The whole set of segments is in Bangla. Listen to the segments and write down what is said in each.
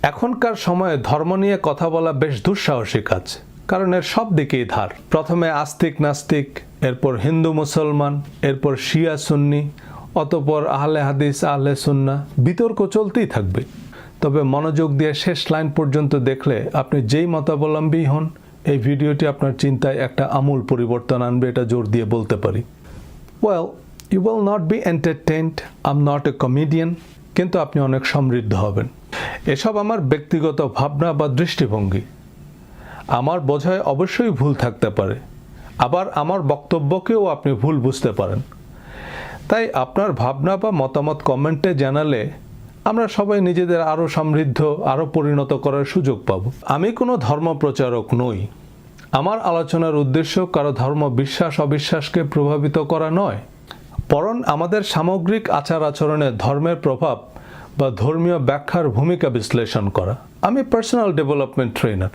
এখনকার সময়ে ধর্ম নিয়ে কথা বলা বেশ দুঃসাহসী কাজ, কারণ এর সব দিকেই ধার। প্রথমে আস্তিক নাস্তিক, এরপর হিন্দু মুসলমান, এরপর শিয়া সুন্নি, অতঃপর আহলে হাদিস আহলে সুন্না, বিতর্ক চলতেই থাকবে। তবে মনোযোগ দিয়ে শেষ লাইন পর্যন্ত দেখলে আপনি যেই মতাবলম্বী হন, এই ভিডিওটি আপনার চিন্তায় একটা আমূল পরিবর্তন আনবে, এটা জোর দিয়ে বলতে পারি। Well, you will not be entertained, I am not a comedian, কিন্তু আপনি অনেক সমৃদ্ধ হবেন। এসব আমার ব্যক্তিগত ভাবনা বা দৃষ্টিভঙ্গি। আমার বোঝায় অবশ্যই ভুল থাকতে পারে, আবার আমার বক্তব্যকেও আপনি ভুল বুঝতে পারেন। তাই আপনার ভাবনা বা মতামত কমেন্টে জানালে আমরা সবাই নিজেদের আরও সমৃদ্ধ, আরও পরিণত করার সুযোগ পাব। আমি কোনো ধর্ম প্রচারক নই। আমার আলোচনার উদ্দেশ্য কারো ধর্ম বিশ্বাস অবিশ্বাসকে প্রভাবিত করা নয়, বরং আমাদের সামগ্রিক আচার আচরণে ধর্মের প্রভাব বা ধর্মীয় ব্যাখ্যার ভূমিকা বিশ্লেষণ করা। আমি পার্সোনাল ডেভেলপমেন্ট ট্রেনার,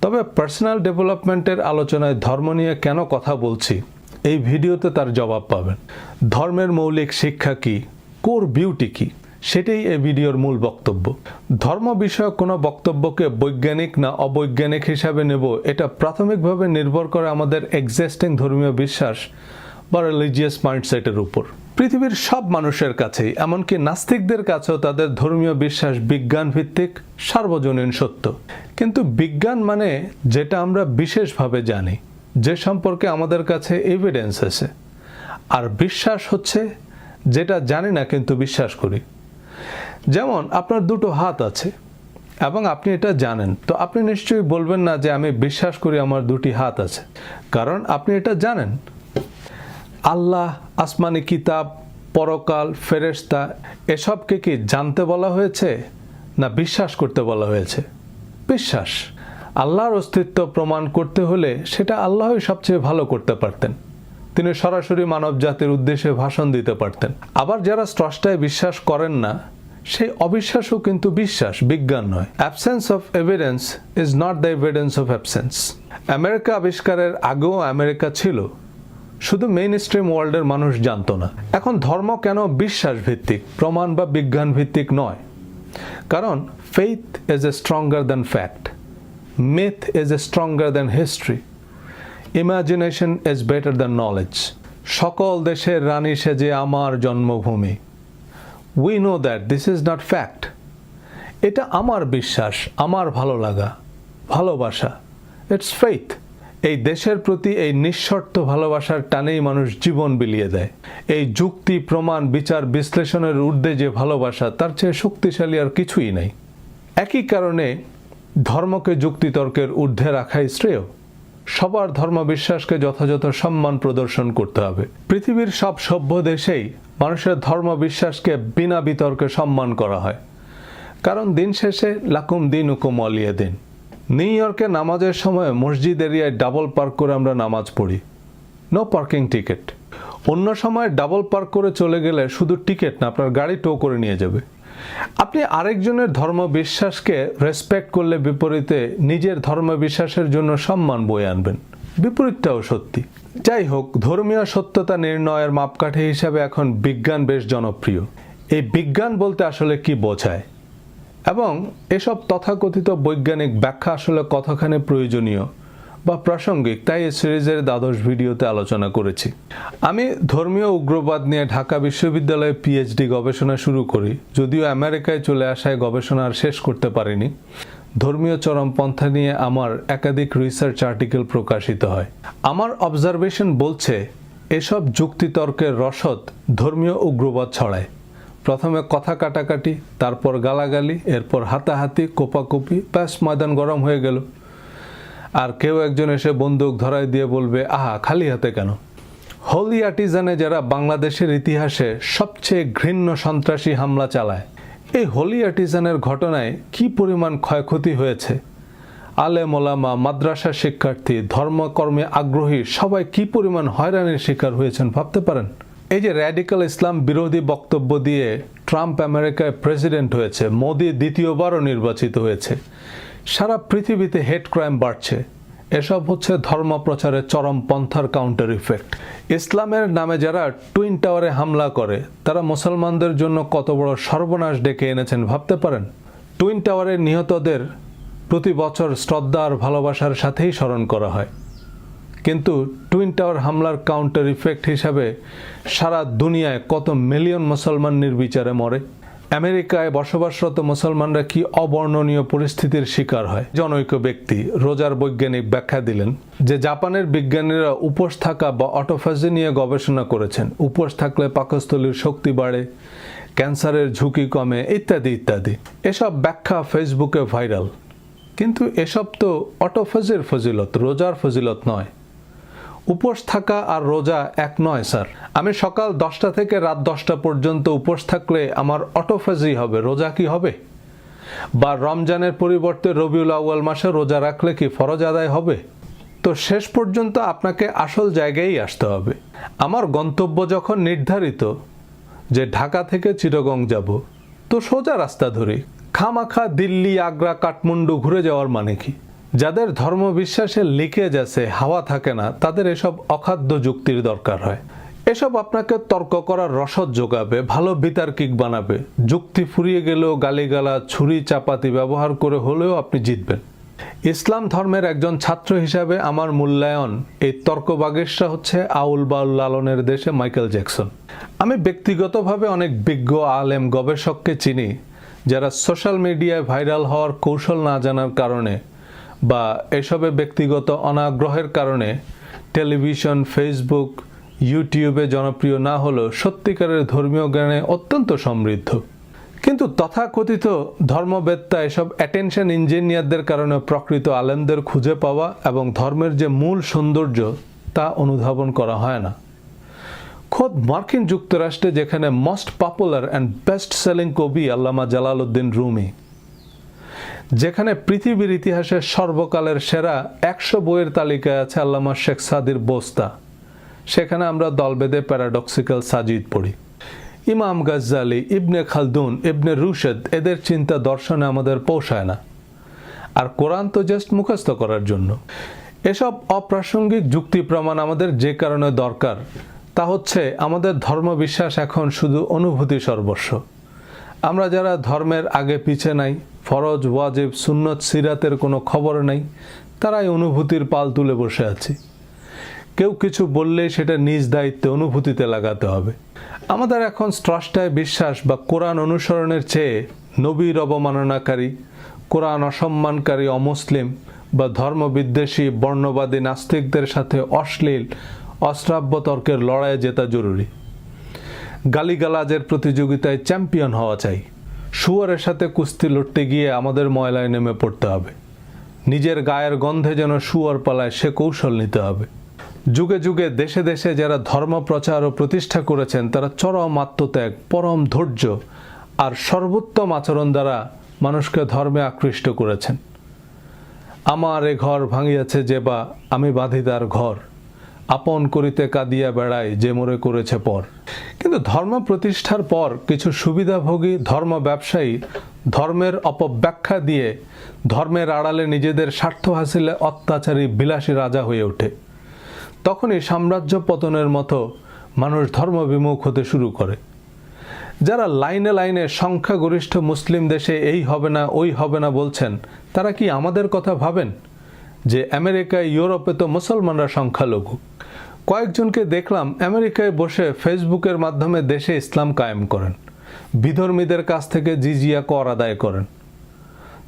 তবে পার্সোনাল ডেভেলপমেন্টের আলোচনায় ধর্ম নিয়ে কেন কথা বলছি, এই ভিডিওতে তার জবাব পাবেন। ধর্মের মৌলিক শিক্ষা কী, কোর বিউটি কী, সেটাই এই ভিডিওর মূল বক্তব্য। ধর্ম বিষয়ক কোনো বক্তব্যকে বৈজ্ঞানিক না অবৈজ্ঞানিক হিসাবে নেব, এটা প্রাথমিকভাবে নির্ভর করে আমাদের এক্সিস্টিং ধর্মীয় বিশ্বাস বা রিলিজিয়াস মাইন্ডসেটের উপর। পৃথিবীর সব মানুষের কাছেই, এমনকি নাস্তিকদের কাছেও তাদের ধর্মীয় বিশ্বাস বিজ্ঞান ভিত্তিক, সার্বজনীন সত্য। কিন্তু বিজ্ঞান মানে যেটা আমরা বিশেষভাবে জানি, যে সম্পর্কে আমাদের কাছে এভিডেন্স আছে। আর বিশ্বাস হচ্ছে যেটা জানি না কিন্তু বিশ্বাস করি। যেমন আপনার দুটো হাত আছে এবং আপনি এটা জানেন, তো আপনি নিশ্চয়ই বলবেন না যে আমি বিশ্বাস করি আমার দুটি হাত আছে, কারণ আপনি এটা জানেন। আল্লাহ, আসমানি কিতাব, পরকাল, ফেরেশতা, এসবকে কি জানতে বলা হয়েছে না বিশ্বাস করতে বলা হয়েছে? বিশ্বাস। আল্লাহর অস্তিত্ব প্রমাণ করতে হলে সেটা আল্লাহই সবচেয়ে ভালো করতে পারতেন। তিনি সরাসরি মানব জাতির উদ্দেশ্যে ভাষণ দিতে পারতেন। আবার যারা স্রষ্টায় বিশ্বাস করেন না, সেই অবিশ্বাসও কিন্তু বিশ্বাস, বিজ্ঞান নয়। Absence of evidence is not the evidence of absence. America আবিষ্কারের আগেও আমেরিকা ছিল, শুধু মেইন স্ট্রিম ওয়ার্ল্ডের মানুষ জানতো না। এখন ধর্ম কেন বিশ্বাস ভিত্তিক, প্রমাণ বা বিজ্ঞান ভিত্তিক নয়? কারণ faith is a stronger than fact, myth is a stronger than history, imagination is better than knowledge. সকল দেশের রানী সেজে আমার জন্মভূমি। We know that this is not fact. এটা আমার বিশ্বাস, আমার ভালো লাগা, ভালোবাসা, ইটস ফেইথ। এই দেশের প্রতি এই নিঃশর্ত ভালোবাসার টানেই মানুষ জীবন বিলিয়ে দেয়। এই যুক্তি, প্রমাণ, বিচার, বিশ্লেষণের ঊর্ধ্বে যে ভালোবাসা, তার চেয়ে শক্তিশালী আর কিছুই নাই। একই কারণে ধর্মকে যুক্তিতর্কের ঊর্ধ্বে রাখাই শ্রেয়। সবার ধর্মবিশ্বাসকে যথাযথ সম্মান প্রদর্শন করতে হবে। পৃথিবীর সব সভ্য দেশেই মানুষের ধর্মবিশ্বাসকে বিনা বিতর্কে সম্মান করা হয়, কারণ দিন শেষে লাকুম দিনুকুম ওয়ালিয়া দিন। নিউ ইয়র্কে নামাজের সময় মসজিদ এরিয়ায় ডাবল পার্ক করে আমরা নামাজ পড়ি, নো পার্কিং টিকিট। অন্য সময় ডাবল পার্ক করে চলে গেলে শুধু টিকিট না, আপনার গাড়ি টো করে নিয়ে যাবে। আপনি আরেকজনের ধর্মবিশ্বাসকে রেসপেক্ট করলে বিপরীতে নিজের ধর্মবিশ্বাসের জন্য সম্মান বয়ে আনবেন। বিপরীতটাও সত্যি। যাই হোক, ধর্মীয় সত্যতা নির্ণয়ের মাপকাঠি হিসাবে এখন বিজ্ঞান বেশ জনপ্রিয়। এই বিজ্ঞান বলতে আসলে কি বোঝায় এবং এসব তথাকথিত বৈজ্ঞানিক ব্যাখ্যা আসলে কতখানি প্রয়োজনীয় বা প্রাসঙ্গিক, তাই এই সিরিজের দ্বাদশ ভিডিওতে আলোচনা করেছি। আমি ধর্মীয় উগ্রবাদ নিয়ে ঢাকা বিশ্ববিদ্যালয়ে পিএইচডি গবেষণা শুরু করি, যদিও আমেরিকায় চলে আসায় গবেষণা আর শেষ করতে পারিনি। ধর্মীয় চরমপন্থা নিয়ে আমার একাধিক রিসার্চ আর্টিকেল প্রকাশিত হয়। আমার অবজারভেশন বলছে এসব যুক্তিতর্কের রসদ ধর্মীয় উগ্রবাদ ছড়ায়। প্রথমে কথা কাটাকাটি, তারপর গালাগালি, এরপর হাতাহাতি, কোপাকুপি, ব্যাস ময়দান গরম হয়ে গেল। আর কেউ একজন এসে বন্দুক ধরায় দিয়ে বলবে, আহা খালি হাতে কেন? হোলি আর্টিজানে যারা বাংলাদেশের ইতিহাসে সবচেয়ে ঘৃণ্য সন্ত্রাসী হামলা চালায়, এই হোলি আর্টিজানের ঘটনায় কি পরিমাণ ক্ষয়ক্ষতি হয়েছে, আলেম ওলামা, মাদ্রাসা শিক্ষার্থী, ধর্মকর্মে আগ্রহী সবাই কি পরিমাণ হয়রানির শিকার হয়েছেন ভাবতে পারেন? এই যে র্যাডিক্যাল ইসলাম বিরোধী বক্তব্য দিয়ে ট্রাম্প আমেরিকায় প্রেসিডেন্ট হয়েছে, মোদি দ্বিতীয়বারও নির্বাচিত হয়েছে, সারা পৃথিবীতে হেট ক্রাইম বাড়ছে। এসব হচ্ছে ধর্ম প্রচারের চরম পন্থার কাউন্টার ইফেক্ট। ইসলামের নামে যারা টুইন টাওয়ারে হামলা করে, তারা মুসলমানদের জন্য কত বড় সর্বনাশ ডেকে এনেছেন ভাবতে পারেন? টুইন টাওয়ারের নিহতদের প্রতি বছর শ্রদ্ধা আর ভালোবাসার সাথেই স্মরণ করা হয়, কিন্তু টুইন টাওয়ার হামলার কাউন্টার ইফেক্ট হিসাবে সারা দুনিয়ায় কত মিলিয়ন মুসলমান নির্বিচারে মরে। আমেরিকায় বসবাসরত মুসলমানরা কি অবর্ণনীয় পরিস্থিতির শিকার হয়। জনৈক ব্যক্তি রোজার বৈজ্ঞানিক ব্যাখ্যা দিলেন যে জাপানের বিজ্ঞানীরা উপোস থাকা বা অটোফেজি নিয়ে গবেষণা করেছেন। উপোস থাকলে পাকস্থলীর শক্তি বাড়ে, ক্যান্সারের ঝুঁকি কমে, ইত্যাদি ইত্যাদি। এসব ব্যাখ্যা ফেসবুকে ভাইরাল, কিন্তু এসব তো অটোফেজির ফজিলত, রোজার ফজিলত নয়। উপোস থাকা আর রোজা এক নয় স্যার। আমি সকাল 10টা থেকে রাত 10টা পর্যন্ত উপোস থাকলে আমার অটোফেজি হবে, রোজা কি হবে? বা রমজানের পরিবর্তে রবিউল আউয়াল মাসে রোজা রাখলে কি ফরজ আদায় হবে? তো শেষ পর্যন্ত আপনাকে আসল জায়গায় আসতে হবে। আমার গন্তব্য যখন নির্ধারিত যে ঢাকা থেকে চিটাগং যাব, তো সোজা রাস্তা ধরি। খামাখা দিল্লি, আগ্রা, কাঠমান্ডু ঘুরে যাওয়ার মানে কি? যাদের ধর্মবিশ্বাসে লিকেজ আছে, হাওয়া থাকে না, তাদের এসব অখাদ্য যুক্তির দরকার হয়। এসব আপনাকে তর্ক করার রসদ যোগাবে, ভালো বিতার্কিক বানাবে। যুক্তি ফুরিয়ে গেলেও গালিগালা, ছুরি চাপাতি ব্যবহার করে হলেও আপনি জিতবেন। ইসলাম ধর্মের একজন ছাত্র হিসাবে আমার মূল্যায়ন এই তর্কবাগেশরা হচ্ছে আউল বাউল লালনের দেশে মাইকেল জ্যাকসন। আমি ব্যক্তিগতভাবে অনেক বিজ্ঞ আলেম গবেষককে চিনি যারা সোশ্যাল মিডিয়ায় ভাইরাল হওয়ার কৌশল না জানার কারণে বা এসবে ব্যক্তিগত অনাগ্রহের কারণে টেলিভিশন, ফেসবুক, ইউটিউবে জনপ্রিয় না হলেও সত্যিকারের ধর্মীয় জ্ঞানে অত্যন্ত সমৃদ্ধ। কিন্তু তথাকথিত ধর্মবেত্তা এসব অ্যাটেনশন ইঞ্জিনিয়ারদের কারণে প্রকৃত আলেমদের খুঁজে পাওয়া এবং ধর্মের যে মূল সৌন্দর্য তা অনুধাবন করা হয় না। খোদ মার্কিন যুক্তরাষ্ট্রে, যেখানে most popular and best selling কবি আল্লামা জালালউদ্দিন রুমি, যেখানে পৃথিবীর ইতিহাসের সর্বকালের সেরা 100 বইয়ের তালিকায় আছে আল্লামা শেখ সাদির বোস্তা, সেখানে আমরা দল বেঁধে প্যারাডক্সিক্যাল সাজিদ পড়ি। ইমাম গাজ্জালি, ইবনে খালদুন, ইবনে রুশদ, এদের চিন্তা দর্শনে আমাদের পৌঁছায় না। আর কোরআন তো জাস্ট মুখস্থ করার জন্য। এসব অপ্রাসঙ্গিক যুক্তি প্রমাণ আমাদের যে কারণে দরকার তা হচ্ছে আমাদের ধর্মবিশ্বাস এখন শুধু অনুভূতি সর্বস্ব। আমরা যারা ধর্মের আগে পিছে নাই, ফরজ, ওয়াজিব, সুন্নত, সিরাতের কোনো খবর নাই, তারাই অনুভূতির পাল তুলে বসে আছি। কেউ কিছু বললেই সেটা নিজ দায়িত্বে অনুভূতিতে লাগাতে হবে। আমাদের এখন স্রষ্টায় বিশ্বাস বা কোরআন অনুসরণের চেয়ে নবীর অবমাননাকারী, কোরআন অসম্মানকারী অমুসলিম বা ধর্মবিদ্বেষী বর্ণবাদী নাস্তিকদের সাথে অশ্লীল অশ্রাব্য তর্কের লড়াইয়ে জেতা জরুরি। গালিগালাজের প্রতিযোগিতায় চ্যাম্পিয়ন হওয়া চাই। শুয়ারের সাথে কুস্তি লড়তে গিয়ে আমাদের ময়লায় নেমে পড়তে হবে। নিজের গায়ের গন্ধে যেন শুয়ার পালায় সে কৌশল নিতে হবে। যুগে যুগে দেশে দেশে যারা ধর্ম প্রচার ও প্রতিষ্ঠা করেছেন তারা চরম আত্মত্যাগ, পরম ধৈর্য আর সর্বোত্তম আচরণ দ্বারা মানুষকে ধর্মে আকৃষ্ট করেছেন। আমার এ ঘর ভাঙিয়াছে যে বা আমি বাঁধি তার ঘর, আপন করিতে কাঁদিয়া বেড়াই যে মোরে করেছে পর। কিন্তু ধর্ম প্রতিষ্ঠার পর কিছু সুবিধাভোগী ধর্ম ব্যবসায়ী ধর্মের অপব্যাখ্যা দিয়ে ধর্মের আড়ালে নিজেদের স্বার্থ হাসিলে অত্যাচারী বিলাসী রাজা হয়ে ওঠে। তখনই সাম্রাজ্য পতনের মতো মানুষ ধর্মবিমুখ হতে শুরু করে। যারা লাইনে লাইনে সংখ্যাগরিষ্ঠ মুসলিম দেশে এই হবে না, ওই হবে না বলছেন, তারা কি আমাদের কথা ভাবেন যে আমেরিকায়, ইউরোপে তো মুসলমানরা সংখ্যালঘু? কয়েকজনকে দেখলাম আমেরিকায় বসে ফেসবুকের মাধ্যমে দেশে ইসলাম কায়েম করেন, বিধর্মীদের কাছ থেকে জিজিয়া কর আদায় করেন।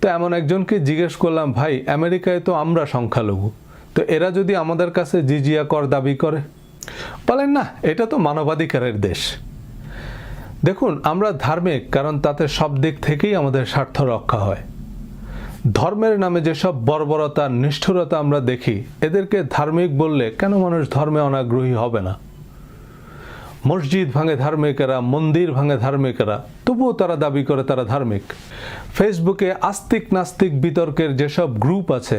তো এমন একজনকে জিজ্ঞেস করলাম, ভাই আমেরিকায় তো আমরা সংখ্যালঘু, তো এরা যদি আমাদের কাছে জিজিয়া কর দাবি করে? বলেন না, এটা তো মানবাধিকারের দেশ। দেখুন, আমরা ধার্মিক কারণ তাতে সব দিক থেকেই আমাদের স্বার্থ রক্ষা হয়। ধর্মের নামে যেসব বর্বরতা, নিষ্ঠুরতা আমরা দেখি, এদেরকে ধার্মিক বললে কেন মানুষ ধর্মে অনাগ্রহী হবে না? মসজিদ ভাঙে ধার্মিকেরা, মন্দির ভাঙে ধার্মিকেরা, তবুও তারা দাবি করে তারা ধার্মিক। ফেসবুকে আস্তিক নাস্তিক বিতর্কের যেসব গ্রুপ আছে,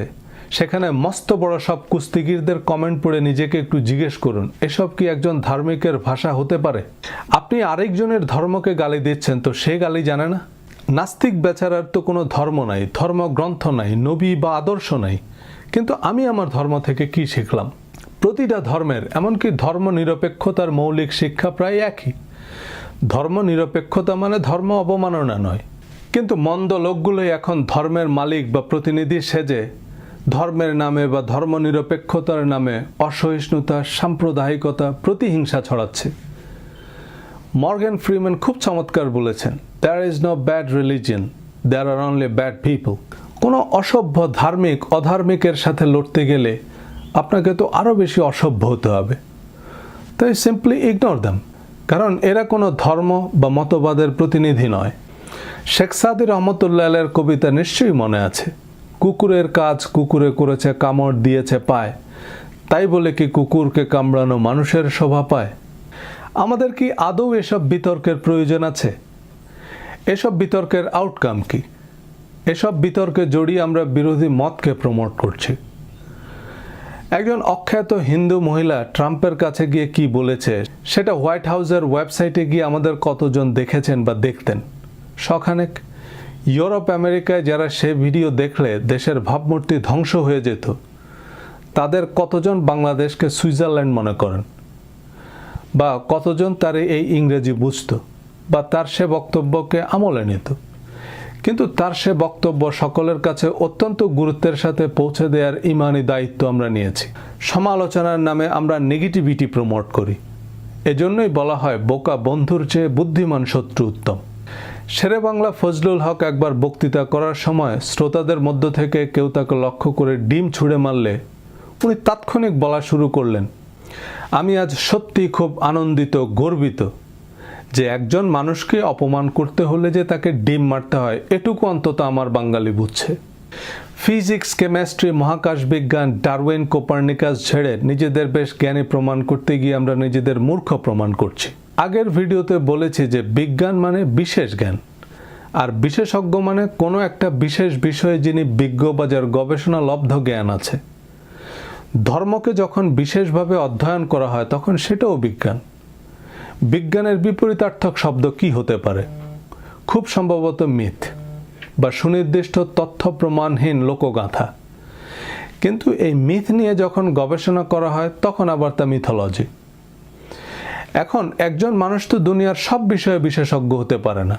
সেখানে মস্ত বড় সব কুস্তিগিরদের কমেন্ট পড়ে নিজেকে একটু জিজ্ঞেস করুন, এসব কি একজন ধার্মিকের ভাষা হতে পারে? আপনি আরেকজনের ধর্মকে গালি দিচ্ছেন, তো সে গালি জানে না? নাস্তিক বেচারার তো কোনো ধর্ম নাই, ধর্মগ্রন্থ নাই, নবী বা আদর্শ নাই, কিন্তু আমি আমার ধর্ম থেকে কি শিখলাম? প্রতিটা ধর্মের, এমনকি ধর্ম নিরপেক্ষতার মৌলিক শিক্ষা প্রায় একই। ধর্ম নিরপেক্ষতা মানে ধর্ম অবমাননা নয়। কিন্তু মন্দ লোকগুলোই এখন ধর্মের মালিক বা প্রতিনিধি সেজে ধর্মের নামে বা ধর্মনিরপেক্ষতার নামে অসহিষ্ণুতা, সাম্প্রদায়িকতা, প্রতিহিংসা ছড়াচ্ছে। মর্গ্যান ফ্রিম্যান খুব চমৎকার বলেছেন, "There is no bad religion, there are only bad people." কোনো অসভ্য ধার্মিক অধার্মিকের সাথে লড়তে গেলে আপনাকে তো আরও বেশি অসভ্য হতে হবে। তাই সিম্পলি ইগনোর দেম, কারণ এরা কোনো ধর্ম বা মতবাদের প্রতিনিধি নয়। শেখ সাদি রহমতুল্লাহ আলাইহির কবিতা নিশ্চয়ই মনে আছে, কুকুরের কাজ কুকুরে করেছে, কামড় দিয়েছে পায়, তাই বলে কি কুকুরকে কামড়ানো মানুষের শোভা পায়? আমাদের কি আদৌ এসব বিতর্কের প্রয়োজন আছে? এসব বিতর্কের আউটকাম কি? এসব বিতর্কে জড়িয়ে আমরা বিরোধী মতকে প্রমোট করছি। একজন অখ্যাত হিন্দু মহিলা ট্রাম্পের কাছে গিয়ে কি বলেছে সেটা হোয়াইট হাউসের ওয়েবসাইটে গিয়ে আমাদের কতজন দেখেছেন বা দেখতেন? শখানেক। ইউরোপ আমেরিকায় যারা সে ভিডিও দেখলে দেশের ভাবমূর্তি ধ্বংস হয়ে যেত, তাদের কতজন বাংলাদেশকে সুইজারল্যান্ড মনে করেন? বা কতজন তার এই ইংরেজি বুঝত বা তার সে বক্তব্যকে আমলে নিত? কিন্তু তার সে বক্তব্য সকলের কাছে অত্যন্ত গুরুত্বের সাথে পৌঁছে দেওয়ার ইমানি দায়িত্ব আমরা নিয়েছি। সমালোচনার নামে আমরা নেগেটিভিটি প্রমোট করি। এজন্যই বলা হয় বোকা বন্ধুর চেয়ে বুদ্ধিমান শত্রু উত্তম। শেরে বাংলা ফজলুল হক একবার বক্তৃতা করার সময় শ্রোতাদের মধ্য থেকে কেউ তাকে লক্ষ্য করে ডিম ছুঁড়ে মারলে উনি তাৎক্ষণিক বলা শুরু করলেন, "আমি আজ সত্যি খুব আনন্দিত, গর্বিত যে একজন মানুষকে অপমান করতে হলে যে তাকে ডিম মারতে হয়, এটুকু অন্তত আমার বাঙালি বুঝছে।" ফিজিক্স, কেমিস্ট্রি, মহাকাশ বিজ্ঞান, ডারউইন, কোপার্নিকাস ছেড়ে নিজেদের বেশ জ্ঞানী প্রমাণ করতে গিয়ে আমরা নিজেদের মূর্খ প্রমাণ করছি। আগের ভিডিওতে বলেছি যে বিজ্ঞান মানে বিশেষ জ্ঞান, আর বিশেষজ্ঞ মানে কোনো একটা বিশেষ বিষয়ে যিনি বিজ্ঞ বা যার গবেষণা লব্ধ জ্ঞান আছে। ধর্মকে যখন বিশেষভাবে অধ্যয়ন করা হয় তখন সেটাও বিজ্ঞান। বিজ্ঞানের বিপরীতার্থক শব্দ কি হতে পারে? খুব সম্ভবত মিথ বা সুনির্দিষ্ট তথ্য প্রমাণহীন লোকগাথা। কিন্তু এই মিথ নিয়ে যখন গবেষণা করা হয় তখন আবার তা মিথোলজি। এখন একজন মানুষ তো দুনিয়ার সব বিষয়ে বিশেষজ্ঞ হতে পারে না।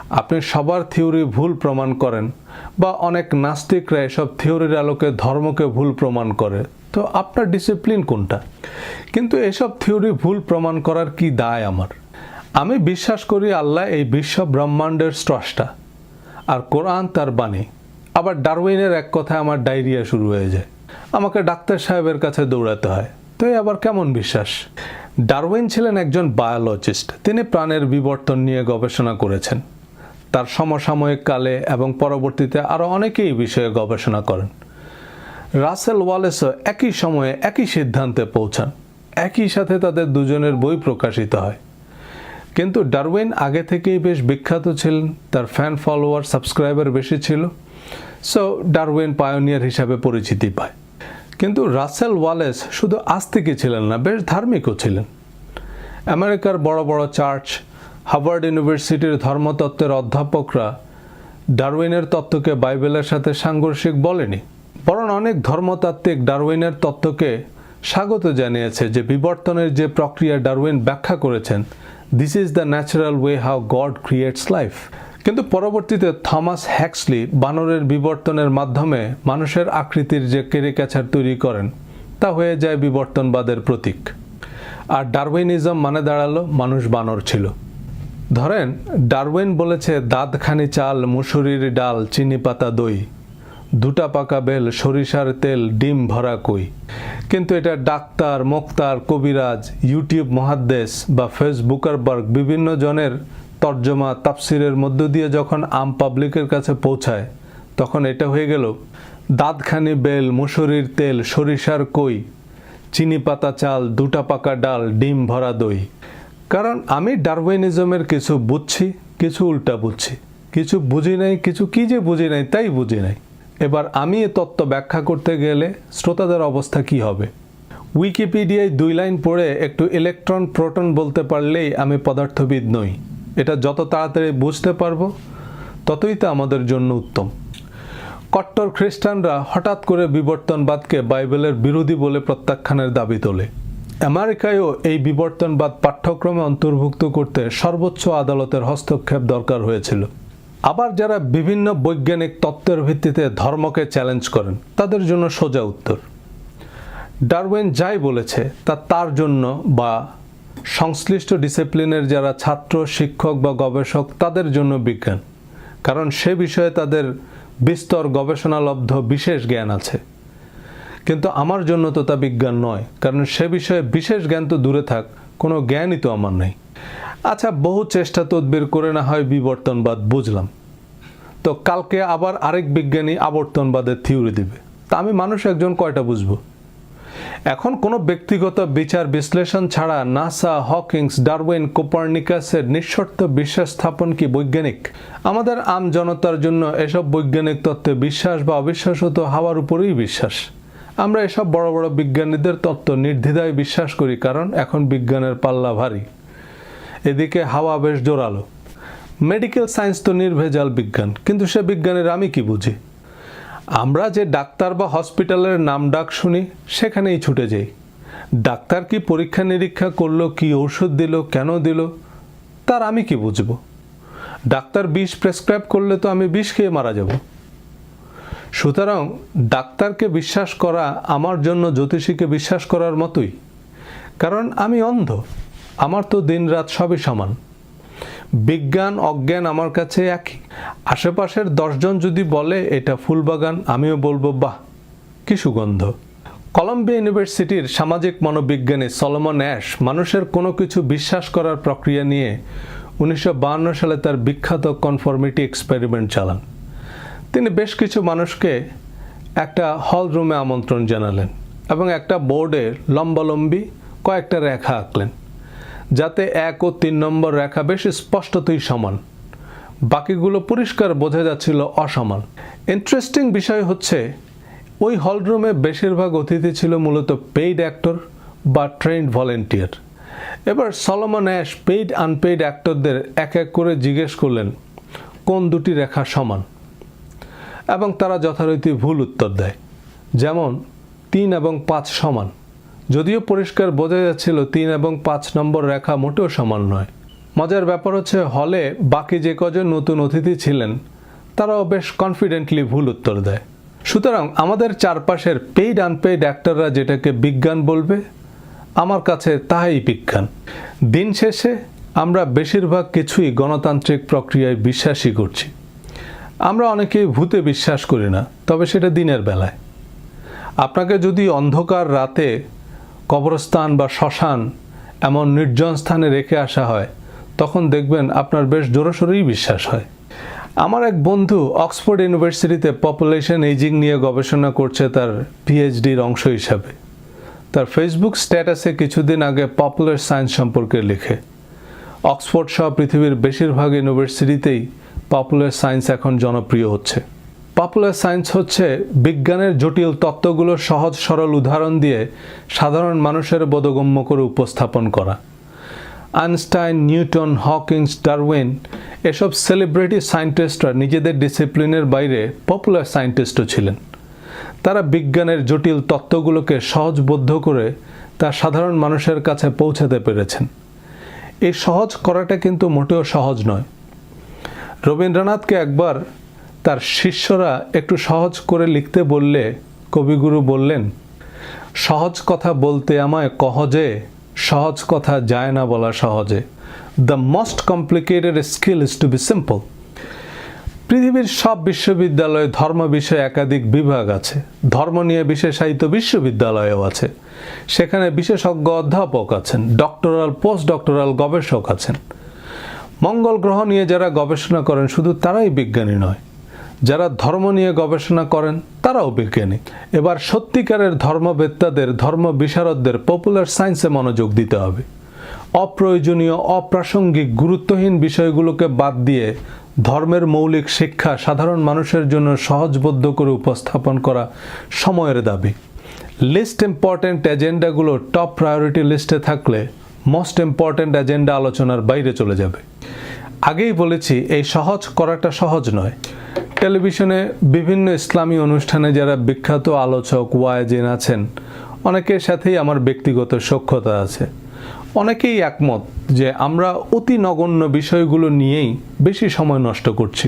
আপনি সবার থিওরি ভুল প্রমাণ করেন বা অনেক নাস্তিকরা এসব থিওরির আলোকে ধর্মকে ভুল প্রমাণ করে, তো আপনার ডিসিপ্লিন কোনটা? কিন্তু এসব থিওরি ভুল প্রমাণ করার কি দায় আমার? আমি বিশ্বাস করি আল্লাহ এই বিশ্ব ব্রহ্মাণ্ডের স্রষ্টা, আর কোরআন তার বাণী। আবার ডারউইনের এক কথায় আমার ডায়রিয়া শুরু হয়ে যায়, আমাকে ডাক্তার সাহেবের কাছে দৌড়াতে হয়। তো এই আবার কেমন বিশ্বাস? ডারউইন ছিলেন একজন বায়োলজিস্ট। তিনি প্রাণের বিবর্তন নিয়ে গবেষণা করেছেন। তার সমসাময়িক কালে এবং পরবর্তীতে আরও অনেকেই বিষয়ে গবেষণা করেন। রাসেল ওয়ালেসও একই সময়ে একই সিদ্ধান্তে পৌঁছান। একই সাথে তাদের দুজনের বই প্রকাশিত হয়। কিন্তু ডারউইন আগে থেকেই বেশ বিখ্যাত ছিলেন, তার ফ্যান ফলোয়ার, সাবস্ক্রাইবার বেশি ছিল। সো ডারউইন পায়োনিয়ার হিসাবে পরিচিতি পায়। কিন্তু রাসেল ওয়ালেস শুধু আস্তিকই ছিলেন না, বেশ ধার্মিকও ছিলেন। আমেরিকার বড় বড় চার্চ, হার্ভার্ড ইউনিভার্সিটির ধর্মতত্ত্বের অধ্যাপকরা ডারউইনের তত্ত্বকে বাইবেলের সাথে সাংঘর্ষিক বলেনি, বরং অনেক ধর্মতাত্ত্বিক ডারউইনের তত্ত্বকে স্বাগত জানিয়েছে যে বিবর্তনের যে প্রক্রিয়া ডারউইন ব্যাখ্যা করেছেন, this is the natural way how god creates life. কিন্তু পরবর্তীতে থমাস হ্যাক্সলি বানরের বিবর্তনের মাধ্যমে মানুষের আকৃতির যে ক্যারিকেচার তৈরি করেন তা হয়ে যায় বিবর্তনবাদের প্রতীক। আর ডারউইনিজম মানে দাঁড়ালো মানুষ বানর ছিল। ধরেন ডারউইন বলেছে দাঁতখানি চাল, মুসুরির ডাল, চিনি পাতা দই, দুটা পাকা বেল, সরিষার তেল, ডিম ভরা কই। কিন্তু এটা ডাক্তার, মোক্তার, কবিরাজ, ইউটিউব মহাদ্দেশ বা ফেসবুকারবার্গ বিভিন্ন জনের তর্জমা তাফসিরের মধ্য দিয়ে যখন আম পাবলিকের কাছে পৌঁছায় তখন এটা হয়ে গেল দাঁতখানি বেল, মুসুরির তেল, সরিষার কই, চিনি পাতা চাল, দুটা পাকা ডাল, ডিম ভরা দই। কারণ আমি ডারউইনিজমের কিছু বুঝছি, কিছু উল্টা বুঝছি, কিছু বুঝি নাই, কিছু কি যে বুঝি নাই তাই বুঝি নাই। এবার আমি এ তত্ত্ব ব্যাখ্যা করতে গেলে শ্রোতাদের অবস্থা কি হবে? উইকিপিডিয়ায় 2 লাইন পড়ে একটু ইলেকট্রন প্রোটন বলতে পারলেই আমি পদার্থবিদ নই। এটা যত তাড়াতাড়ি বুঝতে পারবো ততই তা আমাদের জন্য উত্তম। কট্টর খ্রিস্টানরা হঠাৎ করে বিবর্তনবাদকে বাইবেলের বিরোধী বলে প্রত্যাখ্যানের দাবি তোলে। আমেরিকায়ও এই বিবর্তনবাদ পাঠ্যক্রমে অন্তর্ভুক্ত করতে সর্বোচ্চ আদালতের হস্তক্ষেপ দরকার হয়েছিল। আবার যারা বিভিন্ন বৈজ্ঞানিক তত্ত্বের ভিত্তিতে ধর্মকে চ্যালেঞ্জ করেন তাদের জন্য সোজা উত্তর, ডারউইন যাই বলেছে তা তার জন্য বা সংশ্লিষ্ট ডিসিপ্লিনের যারা ছাত্র, শিক্ষক বা গবেষক তাদের জন্য বিজ্ঞান, কারণ সে বিষয়ে তাদের বিস্তর গবেষণালব্ধ বিশেষ জ্ঞান আছে। কিন্তু আমার জন্য তো তা বিজ্ঞান নয়, কারণ সে বিষয়ে বিশেষ জ্ঞান তো দূরে থাক, কোনো জ্ঞানই তো আমার নেই। আচ্ছা, বহু চেষ্টা তদবির করে না হয় বিবর্তনবাদ বুঝলাম, তো কালকে আবার আরেক বিজ্ঞানী আবর্তনবাদের থিওরি দিবে, তা আমি মানুষ একজন কয়টা বুঝবো? এখন কোনো ব্যক্তিগত বিচার বিশ্লেষণ ছাড়া নাসা, হকিংস, ডারউইন, কোপার্নিকাসের নিঃশর্ত বিশ্বাস স্থাপন কি বৈজ্ঞানিক? আমাদের আম জনতার জন্য এসব বৈজ্ঞানিক তত্ত্বে বিশ্বাস বা অবিশ্বাস তো হাওয়ার উপরেই বিশ্বাস। আমরা এসব বড় বড় বিজ্ঞানীদের তত্ত্ব নির্দ্বিধায় বিশ্বাস করি, কারণ এখন বিজ্ঞানের পাল্লা ভারী, এদিকে হাওয়া বেশ জোরালো। মেডিকেল সায়েন্স তো নির্ভেজাল বিজ্ঞান, কিন্তু সে বিজ্ঞানের আমি কি বুঝি? আমরা যে ডাক্তার বা হসপিটালের নাম ডাক শুনি সেখানেই ছুটে যাই। ডাক্তার কি পরীক্ষা নিরীক্ষা করলো, কি ঔষধ দিল, কেন দিল, তার আমি কি বুঝবো? ডাক্তার বিষ প্রেসক্রাইব করলে তো আমি বিষ খেয়ে মারা যাব। সুতরাং ডাক্তারকে বিশ্বাস করা আমার জন্য জ্যোতিষীকে বিশ্বাস করার মতোই, কারণ আমি অন্ধ, আমার তো দিন রাত সবই সমান। বিজ্ঞান অজ্ঞান আমার কাছে একই। আশেপাশের 10 জন যদি বলে এটা ফুলবাগান, আমিও বলবো বাহ কি সুগন্ধ। কলম্বিয়া ইউনিভার্সিটির সামাজিক মনোবিজ্ঞানী সলোমন অ্যাশ মানুষের কোনো কিছু বিশ্বাস করার প্রক্রিয়া নিয়ে 1952 সালে তার বিখ্যাত কনফর্মিটি এক্সপেরিমেন্ট চালান। তিনি বেশ কিছু মানুষকে একটা হল রুমে আমন্ত্রণ জানালেন এবং একটা বোর্ডে লম্বালম্বি কয়েকটা রেখা আঁকলেন, যাতে 1 ও 3 নম্বর রেখা বেশ স্পষ্টতই সমান, বাকিগুলো পরিষ্কার বোঝা যাচ্ছিল অসমান। ইন্টারেস্টিং বিষয় হচ্ছে ওই হলরুমে বেশিরভাগ অতিথি ছিল মূলত পেইড অ্যাক্টর বা ট্রেন্ড ভলেন্টিয়ার। এবার সলোমন অ্যাশ পেইড আনপেইড অ্যাক্টরদের এক এক করে জিজ্ঞেস করলেন কোন দুটি রেখা সমান, এবং তারা যথারীতি ভুল উত্তর দেয়, যেমন 3 এবং 5 সমান, যদিও পরিষ্কার বোঝা যাচ্ছিল 3 এবং 5 নম্বর রেখা মোটেও সমান নয়। মজার ব্যাপার হচ্ছে হলে বাকি যে কজন নতুন অতিথি ছিলেন তারাও বেশ কনফিডেন্টলি ভুল উত্তর দেয়। সুতরাং আমাদের চারপাশের পেইড আনপেইড অ্যাক্টররা যেটাকে বিজ্ঞান বলবে, আমার কাছে তাই বিজ্ঞান। দিন শেষে আমরা বেশিরভাগ কিছুই গণতান্ত্রিক প্রক্রিয়ায় বিশ্বাসই করছি। আমরা অনেকেই ভূতে বিশ্বাস করি না, তবে সেটা দিনের বেলায়। আপনাকে যদি অন্ধকার রাতে কবরস্থান বা শ্মশান এমন নির্জন স্থানে রেখে আসা হয়, তখন দেখবেন আপনার বেশ জোরসোরেই বিশ্বাস হয়। আমার এক বন্ধু অক্সফোর্ড ইউনিভার্সিটিতে পপুলেশন এজিং নিয়ে গবেষণা করছে তার পিএইচডির অংশ হিসাবে। তার ফেসবুক স্ট্যাটাসে কিছুদিন আগে পপুলার সায়েন্স সম্পর্কে লিখে। অক্সফোর্ড সহ পৃথিবীর বেশিরভাগ ইউনিভার্সিটিতেই পপুলার সায়েন্স এখন জনপ্রিয় হচ্ছে। পপুলার সায়েন্স হচ্ছে বিজ্ঞানের জটিল তত্ত্বগুলো সহজ সরল উদাহরণ দিয়ে সাধারণ মানুষের বোধগম্য করে উপস্থাপন করা। আইনস্টাইন, নিউটন, হকিংস, ডারউইন এসব সেলিব্রিটি সায়েন্টিস্টরা নিজেদের ডিসিপ্লিনের বাইরে পপুলার সায়েন্টিস্টও ছিলেন। তারা বিজ্ঞানের জটিল তত্ত্বগুলোকে সহজবোধ্য করে তা সাধারণ মানুষের কাছে পৌঁছাতে পেরেছেন। এই সহজ করাটা কিন্তু মোটেও সহজ নয়। রবীন্দ্রনাথকে একবার তার শিষ্যরা একটু সহজ করে লিখতে বললে কবিগুরু বললেন, সহজ কথা বলতে আমায় কহজে, সহজ কথা যায় না বলা সহজে। The most complicated skill is to be simple. পৃথিবীর সব বিশ্ববিদ্যালয়ে ধর্ম বিষয়ে একাধিক বিভাগ আছে, ধর্ম নিয়ে বিশেষায়িত বিশ্ববিদ্যালয়ও আছে। সেখানে বিশেষজ্ঞ অধ্যাপক আছেন, ডক্টরাল, পোস্ট ডক্টরাল গবেষক আছেন। মঙ্গল গ্রহ নিয়ে যারা গবেষণা করেন শুধু তারাই বিজ্ঞানী নয়, যারা ধর্ম নিয়ে গবেষণা করেন তারাও বিজ্ঞানী। এবার সত্যিকারের ধর্মবেত্তাদের, ধর্ম বিশারদদের পপুলার সায়েন্সে মনোযোগ দিতে হবে। অপ্রয়োজনীয়, অপ্রাসঙ্গিক, গুরুত্বহীন বিষয়গুলোকে বাদ দিয়ে ধর্মের মৌলিক শিক্ষা সাধারণ মানুষের জন্য সহজবোধ্য করে উপস্থাপন করা সময়ের দাবি। লিস্ট ইম্পর্ট্যান্ট এজেন্ডাগুলো টপ প্রায়োরিটি লিস্টে থাকলে মোস্ট ইম্পর্ট্যান্ট এজেন্ডা আলোচনার বাইরে চলে যাবে। আগেই বলেছি এই সহজ করাটা সহজ নয়। টেলিভিশনে বিভিন্ন ইসলামী অনুষ্ঠানে যারা বিখ্যাত আলোচক, ওয়ায়েজিন আছেন, অনেকের সাথেই আমার ব্যক্তিগত সখ্যতা আছে। অনেকেই একমত যে আমরা অতি নগণ্য বিষয়গুলো নিয়েই বেশি সময় নষ্ট করছি।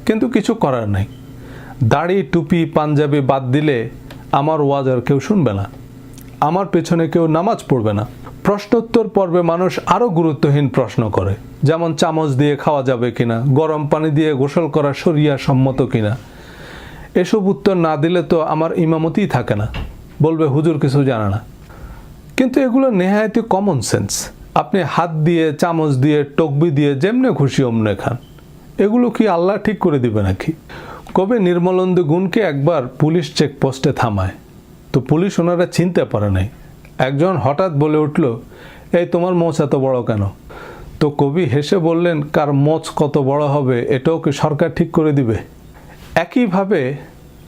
কিন্তু কিছু করার নাই। দাড়ি টুপি পাঞ্জাবি বাদ দিলে আমার ওয়াজ আর কেউ শুনবে না, আমার পেছনে কেউ নামাজ পড়বে না। প্রশ্নোত্তর পর্বে মানুষ আরও গুরুত্বহীন প্রশ্ন করে, যেমন চামচ দিয়ে খাওয়া যাবে কিনা, গরম পানি দিয়ে গোসল করা শরিয়া সম্মত কিনা। এসব উত্তর না দিলে তো আমার ইমামতিই থাকে না, বলবে হুজুর কিছু জানে না। কিন্তু এগুলো নেহায়তই কমন সেন্স। আপনি হাত দিয়ে চামচ দিয়ে টকবি দিয়ে যেমনে খুশি অমনে খান, এগুলো কি আল্লাহ ঠিক করে দিবে নাকি? কবি নির্মলেন্দু গুণকে একবার পুলিশ চেকপোস্টে থামায়, তো পুলিশ ওনারা চিনতে পারে নাই। একজন হঠাৎ বলে উঠল, এই তোমার মোচ এত বড় কেন? তো কবি হেসে বললেন, কার মোচ কত বড় হবে এটাও কি সরকার ঠিক করে দিবে? একইভাবে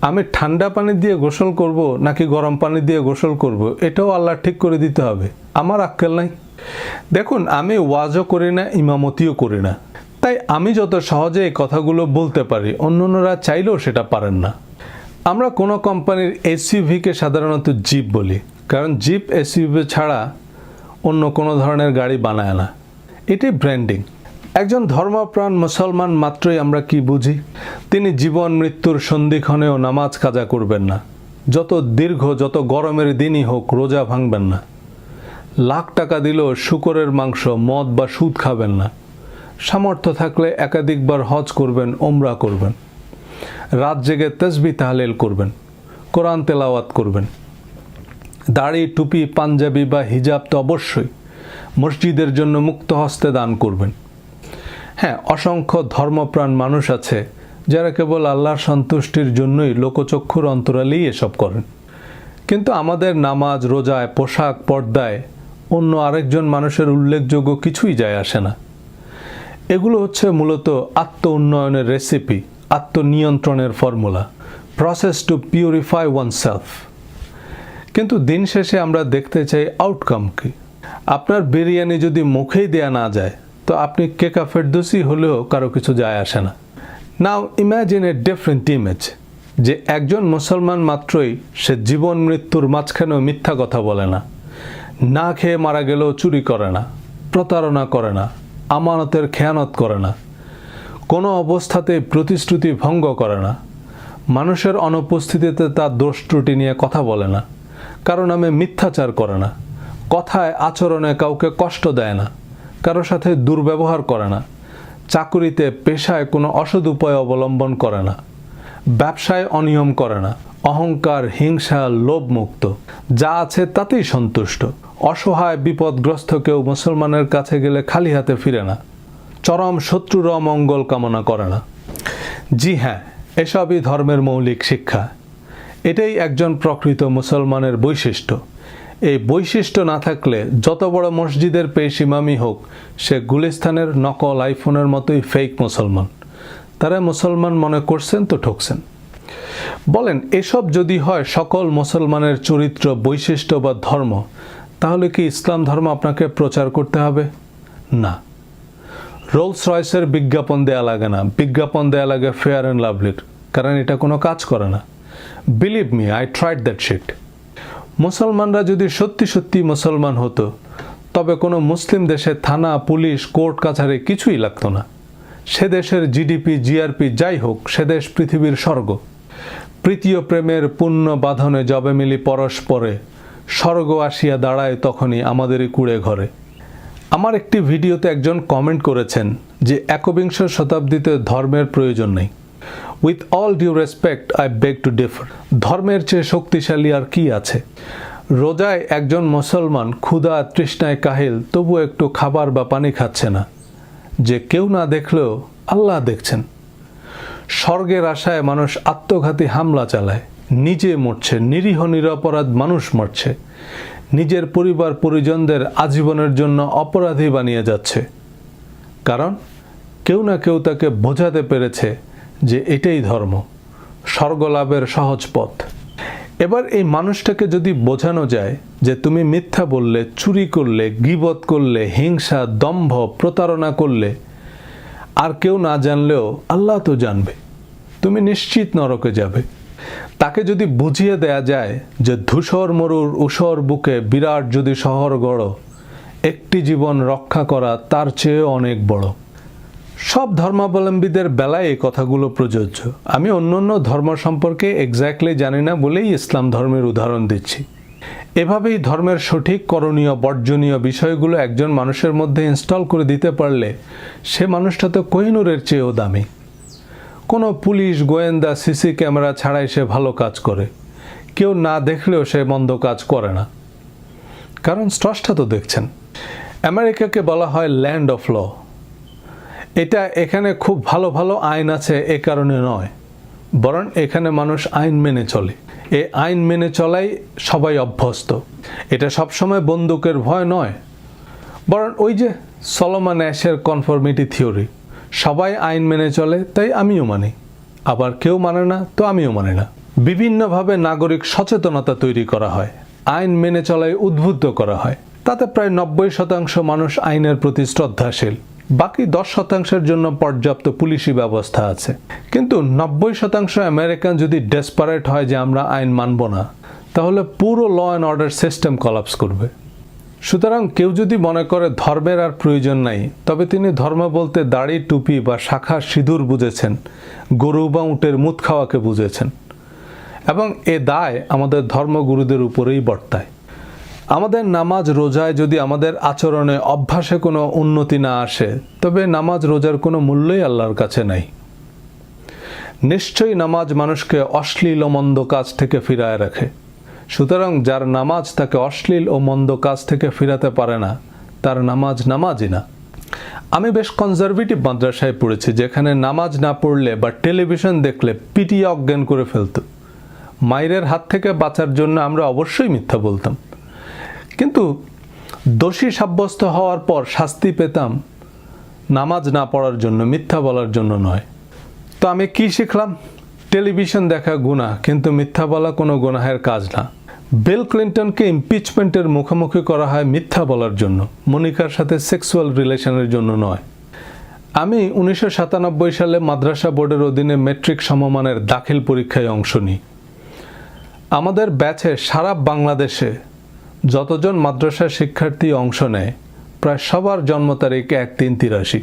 আমি ঠান্ডা পানি দিয়ে গোসল করব নাকি গরম পানি দিয়ে গোসল করব, এটাও আল্লাহ ঠিক করে দিতে হবে, আমার আক্কেল নাই। দেখুন, আমি ওয়াজও করি না, ইমামতিও করি না, তাই আমি যত সহজে এই কথাগুলো বলতে পারি, অন্যরা চাইলেও সেটা পারেন না। আমরা কোনো কোম্পানির এসইউভিকে সাধারণত জিপ বলি, কারণ জিপ এসইউভি ছাড়া অন্য কোনো ধরনের গাড়ি বানায় না, এটি ব্র্যান্ডিং। একজন ধর্মপ্রাণ মুসলমান মাত্রই আমরা কি বুঝি? তিনি জীবন মৃত্যুর সন্ধিক্ষণেও নামাজ কাজা করবেন না, যত দীর্ঘ যত গরমের দিনই হোক রোজা ভাঙবেন না, লাখ টাকা দিলেও শূকরের মাংস মদ বা সুদ খাবেন না, সামর্থ্য থাকলে একাধিকবার হজ করবেন, ওমরা করবেন, রাত জেগে তাসবিহ তাহলিল করবেন, কোরআন তেলাওয়াত করবেন, দাড়ি টুপি পাঞ্জাবি বা হিজাব তো অবশ্যই, মসজিদের জন্য মুক্ত হস্তে দান করবেন। হ্যাঁ, অসংখ্য ধর্মপ্রাণ মানুষ আছে যারা কেবল আল্লাহর সন্তুষ্টির জন্যই লোকচক্ষুর অন্তরালেই এসব করেন। কিন্তু আমাদের নামাজ রোজায় পোশাক পর্দায় অন্য আরেকজন মানুষের উল্লেখযোগ্য কিছুই যায় আসে না। এগুলো হচ্ছে মূলত আত্ম উন্নয়নের রেসিপি, আত্মনিয়ন্ত্রণের formula, process to purify oneself. কিন্তু দিন শেষে আমরা দেখতে চাই আউটকাম কি। আপনার বিরিয়ানি যদি মুখেই দেয়া না যায়, তো আপনি কেকা ফেরদৌসি হলেও কারো কিছু যায় আসে না। নাও ইম্যাজিন এ ডিফারেন্ট ইমেজ, যে একজন মুসলমান মাত্রই সে জীবন মৃত্যুর মাঝখানেও মিথ্যা কথা বলে না, না খেয়ে মারা গেলেও চুরি করে না, প্রতারণা করে না, আমানতের খেয়ানত করে না, কোনো অবস্থাতেই প্রতিশ্রুতি ভঙ্গ করে না, মানুষের অনুপস্থিতিতে তার দোষ ত্রুটি নিয়ে কথা বলে না, কারো নামে মিথ্যাচার করে না, কথায় আচরণে কাউকে কষ্ট দেয় না, কারো সাথে দুর্ব্যবহার করে না, চাকুরিতে পেশায় কোনো অসৎ উপায় অবলম্বন করে না, ব্যবসায় অনিয়ম করে না, অহংকার হিংসা লোভমুক্ত, যা আছে তাতেই সন্তুষ্ট, অসহায় বিপদগ্রস্ত কেউ মুসলমানের কাছে গেলে খালি হাতে ফিরে না, চরম শত্রুর অমঙ্গল কামনা করে না। জি হ্যাঁ, এসবই ধর্মের মৌলিক শিক্ষা। এটাই একজন প্রকৃত মুসলমানের বৈশিষ্ট্য। এই বৈশিষ্ট্য না থাকলে যত বড় মসজিদের পেশ ইমামই হোক, সে গুলিস্তানের নকল আইফোনের মতোই ফেক মুসলমান। তারা মুসলমান মনে করছেন তো ঠকছেন। বলেন, এসব যদি হয় সকল মুসলমানের চরিত্র বৈশিষ্ট্য বা ধর্ম, তাহলে কি ইসলাম ধর্ম আপনাকে প্রচার করতে হবে? না। রোলস রয়েসের বিজ্ঞাপন দেয়া লাগে না, বিজ্ঞাপন দেয়া লাগে ফেয়ার অ্যান্ড লাভলির, কারণ এটা কোনো কাজ করে না। Believe me, I tried that shit. মুসলমানরা যদি সত্যি সত্যি মুসলমান হতো, তবে কোনো মুসলিম দেশে থানা পুলিশ কোর্ট কাছারি কিছুই লাগতো না। সে দেশের জিডিপি জিআরপি যাই হোক, সে দেশ পৃথিবীর স্বর্গ। প্রীতীয় প্রেমের পুণ্য বাঁধনে যবে মিলি পরস্পরে, স্বর্গ আসিয়া দাঁড়ায় তখনই আমাদেরই কুড়ে ঘরে। আমার একটি ভিডিওতে একজন কমেন্ট করেছেন যে একবিংশ শতাব্দীতে ধর্মের প্রয়োজন নেই। With all due respect, I beg to differ. ধর্মের চেয়ে শক্তিশালী আর কি আছে? রোজায় একজন মুসলমান ক্ষুধা তৃষ্ণায় কাহিল, তবু একটু খাবার বা পানি খাচ্ছে না, যে কেউ না দেখলেও আল্লাহ দেখছেন। স্বর্গের আশায় মানুষ আত্মঘাতী হামলা চালায়, নিজে মরছে, নিরীহ নিরপরাধ মানুষ মরছে, নিজের পরিবার পরিজনদের আজীবনের জন্য অপরাধী বানিয়ে যাচ্ছে, কারণ কেউ না কেউ তাকে বোঝাতে পেরেছে যে এটাই ধর্ম, স্বর্গলাভের সহজ পথ। এবার এই মানুষটাকে যদি বোঝানো যায় যে তুমি মিথ্যা বললে, চুরি করলে, গীবত করলে, হিংসা দম্ভ প্রতারণা করলে, আর কেউ না জানলেও আল্লাহ তো জানবে, তুমি নিশ্চিত নরকে যাবে। তাকে যদি বুঝিয়ে দেয়া যায় যে ধূসর মরুর ঊষর বুকে বিরাট যদি শহর গড়, একটি জীবন রক্ষা করা তার চেয়ে অনেক বড়। সব ধর্মাবলম্বীদের বেলায় এই কথাগুলো প্রযোজ্য। আমি অন্য ধর্ম সম্পর্কে এক্স্যাক্টলি জানি না বলেই ইসলাম ধর্মের উদাহরণ দিচ্ছি। এভাবেই ধর্মের সঠিক করণীয় বর্জনীয় বিষয়গুলো একজন মানুষের মধ্যে ইনস্টল করে দিতে পারলে সে মানুষটা তো কোহিনূরের চেয়েও দামি। কোনো পুলিশ গোয়েন্দা সিসি ক্যামেরা ছাড়াই সে ভালো কাজ করে, কেউ না দেখলেও সে মন্দ কাজ করে না, কারণ স্রষ্টা তো দেখছেন। আমেরিকাকে বলা হয় ল্যান্ড অফ ল। এখানে খুব ভালো ভালো আইন আছে এ কারণে নয়, বরং এখানে মানুষ আইন মেনে চলে। এই আইন মেনে চলাই সবাই অভ্যস্ত। এটা সবসময় বন্দুকের ভয় নয়, বরং ওই যে সলোমন অ্যাশের কনফর্মিটি থিওরি, সবাই আইন মেনে চলে তাই আমিও মানি, আবার কেউ মানে না তো আমিও মানি না। বিভিন্নভাবে নাগরিক সচেতনতা তৈরি করা হয়, আইন মেনে চলায় উদ্বুদ্ধ করা হয়। তাতে প্রায় 90% মানুষ আইনের প্রতি শ্রদ্ধাশীল, বাকি 10%-এর জন্য পর্যাপ্ত পুলিশি ব্যবস্থা আছে। কিন্তু 90% আমেরিকান যদি ডেসপারেট হয় যে আমরা আইন মানব না, তাহলে পুরো law and order system collapse করবে। সুতরাং কেউ যদি মনে করে ধর্মের আর প্রয়োজন নাই, তবে তিনি ধর্ম বলতে দাড়ি টুপি বা শাখা সিঁদুর বুঝেছেন, গরু বা উটের মুত খাওয়াকে বুঝেছেন। এবং এ দায় আমাদের ধর্মগুরুদের উপরেই বর্তায়। আমাদের নামাজ রোজায় যদি আমাদের আচরণে অভ্যাসে কোনো উন্নতি না আসে, তবে নামাজ রোজার কোনো মূল্যই আল্লাহর কাছে নাই। নিশ্চয়ই নামাজ মানুষকে অশ্লীল ও মন্দ কাজ থেকে ফিরায় রাখে। সুতরাং যার নামাজ তাকে অশ্লীল ও মন্দ কাজ থেকে ফিরাতে পারে না, তার নামাজ নামাজই না। আমি বেশ কনজারভেটিভ মাদ্রাসায় পড়েছি, যেখানে নামাজ না পড়লে বা টেলিভিশন দেখলে পিটিয়ে অজ্ঞান করে ফেলত। মায়ের হাত থেকে বাঁচার জন্য আমরা অবশ্যই মিথ্যা বলতাম, কিন্তু দোষী সাব্যস্ত হওয়ার পর শাস্তি পেতাম নামাজ না পড়ার জন্য, মিথ্যা বলার জন্য নয়। তো আমি কি শিখলাম? টেলিভিশন দেখা গুনাহ, কিন্তু মিথ্যা বলা কোনো গুনাহের কাজ না। বিল ক্লিন্টনকে ইমপিচমেন্টের মুখোমুখি করা হয় মিথ্যা বলার জন্য, মনিকার সাথে সেক্সুয়াল রিলেশনের জন্য নয়। আমি 1997 সালে মাদ্রাসা বোর্ডের অধীনে মেট্রিক সমমানের দাখিল পরীক্ষায় অংশ নিই। আমাদের ব্যাচে সারা বাংলাদেশে যতজন মাদ্রাসা শিক্ষার্থী অংশ নেয়, প্রায় সবার জন্ম তারিখ 1-3-83।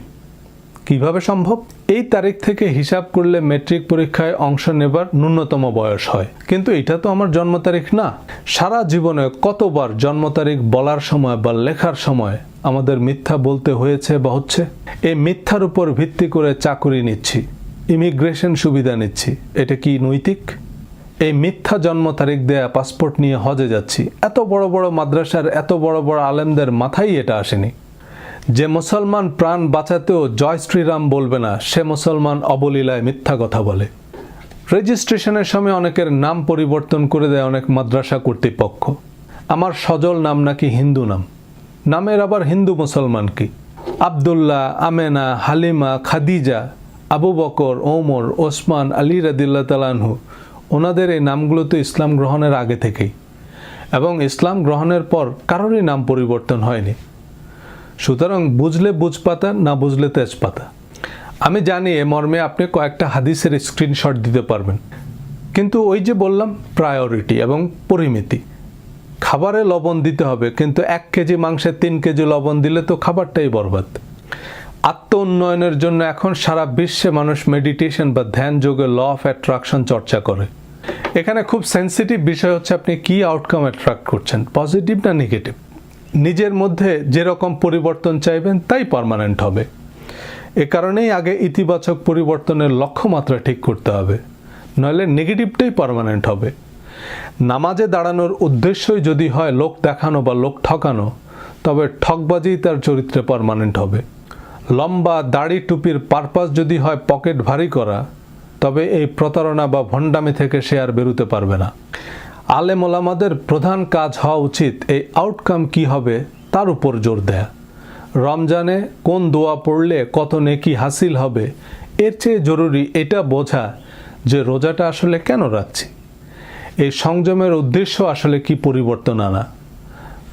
কিভাবে সম্ভব? এই তারিখ থেকে হিসাব করলে মেট্রিক পরীক্ষায় অংশ নেবার ন্যূনতম বয়স হয়। কিন্তু এটা তো আমার জন্ম তারিখ না। সারা জীবনে কতবার জন্ম তারিখ বলার সময় বা লেখার সময় আমাদের মিথ্যা বলতে হয়েছে বা হচ্ছে? এই মিথ্যার উপর ভিত্তি করে চাকরি নিচ্ছি, ইমিগ্রেশন সুবিধা নিচ্ছি, এটা কি নৈতিক? এই মিথ্যা জন্ম তারিখ দেয়া পাসপোর্ট নিয়ে হজে যাচ্ছি। এত বড় বড় মাদ্রাসার এত বড় বড় আলেমদের মাথায় এটা আসেনি। যে মুসলমান প্রাণ বাঁচাতেও জয় শ্রীরাম বলবে না, সে মুসলমান অবলীলায় মিথ্যা কথা বলে। রেজিস্ট্রেশনের সময় অনেকের নাম পরিবর্তন করে দেয় অনেক মাদ্রাসা কর্তৃপক্ষ। আমার সজল নাম নাকি হিন্দু নাম, নামের আবার হিন্দু মুসলমান কি? আবদুল্লাহ, আমেনা, হালিমা, খাদিজা, আবু বকর, ওমর, ওসমান, আলী রাদিয়াল্লাহু তাআলা আনহু, ওনাদের এই নামগুলো তো ইসলাম গ্রহণের আগে থেকেই, এবং ইসলাম গ্রহণের পর কারোরই নাম পরিবর্তন হয়নি। সুতরাং বুঝলে বুঝপাতা, না বুঝলে তেজপাতা। আমি জানি এ মর্মে আপনি কয়েকটা হাদিসের স্ক্রিনশট দিতে পারবেন, কিন্তু ওই যে বললাম প্রায়োরিটি এবং পরিমিতি। খাবারে লবণ দিতে হবে, কিন্তু 1 কেজি মাংসে 3 কেজি লবণ দিলে তো খাবারটাই বরবাদ। আত্ম উন্নয়নের জন্য এখন সারা বিশ্বে মানুষ মেডিটেশন বা ধ্যান যোগে ল অফ অ্যাট্রাকশন চর্চা করে। এখানে খুব সেন্সিটিভ বিষয় হচ্ছে আপনি কি আউটকাম অ্যাট্রাক্ট করছেন, পজিটিভ না নেগেটিভ। নিজের মধ্যে যেরকম পরিবর্তন চাইবেন তাই পার্মানেন্ট হবে। এ কারণেই আগে ইতিবাচক পরিবর্তনের লক্ষ্যমাত্রা ঠিক করতে হবে, নইলে নেগেটিভটাই পার্মানেন্ট হবে। নামাজে দাঁড়ানোর উদ্দেশ্যই যদি হয় লোক দেখানো বা লোক ঠকানো, তবে ঠকবাজি তার চরিত্রে পার্মানেন্ট হবে। লম্বা দাড়ি টুপির পারপাস যদি হয় পকেট ভারী করা, তবে এই প্রতারণা বা ভণ্ডামি থেকে সে আর বেরোতে পারবে না। আলেম ওলামাদের প্রধান কাজ হওয়া উচিত এই আউটকাম কি হবে তার উপর জোর দেয়া। রমজানে কোন দোয়া পড়লে কত নেকি হাসিল হবে, এর চেয়ে জরুরি এটা বোঝা যে রোজাটা আসলে কেন রাখছি, এই সংযমের উদ্দেশ্য আসলে কি পরিবর্তন আনা।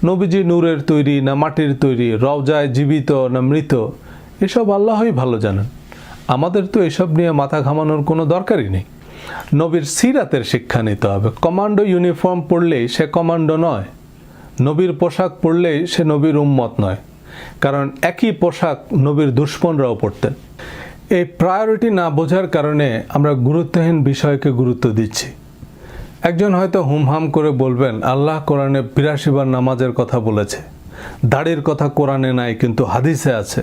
নবীজি নূরের তৈরি না মাটির তৈরি, রওজায় জীবিত না মৃত, এসব আল্লাহই ভালো জানেন। আমাদের তো এসব নিয়ে মাথা ঘামানোর কোনো দরকারই নেই। নবীর সিরাতের শিক্ষা নিতে হবে। কমান্ডো ইউনিফর্ম পরলেই সে কমান্ডো নয়, নবীর পোশাক পরলেই সে নবীর উম্মত নয়। কারণ একই পোশাক নবীর দুশমনরাও পরতেন। এই প্রায়োরিটি না বোঝার কারণে আমরা গুরুত্বহীন বিষয়কে গুরুত্ব দিচ্ছি। একজন হয়তো হুমহাম করে বলবেন, আল্লাহ কোরআনে ৮২ বার নামাজের কথা বলেছে, দাড়ির কথা কোরআনে নাই কিন্তু হাদিসে আছে,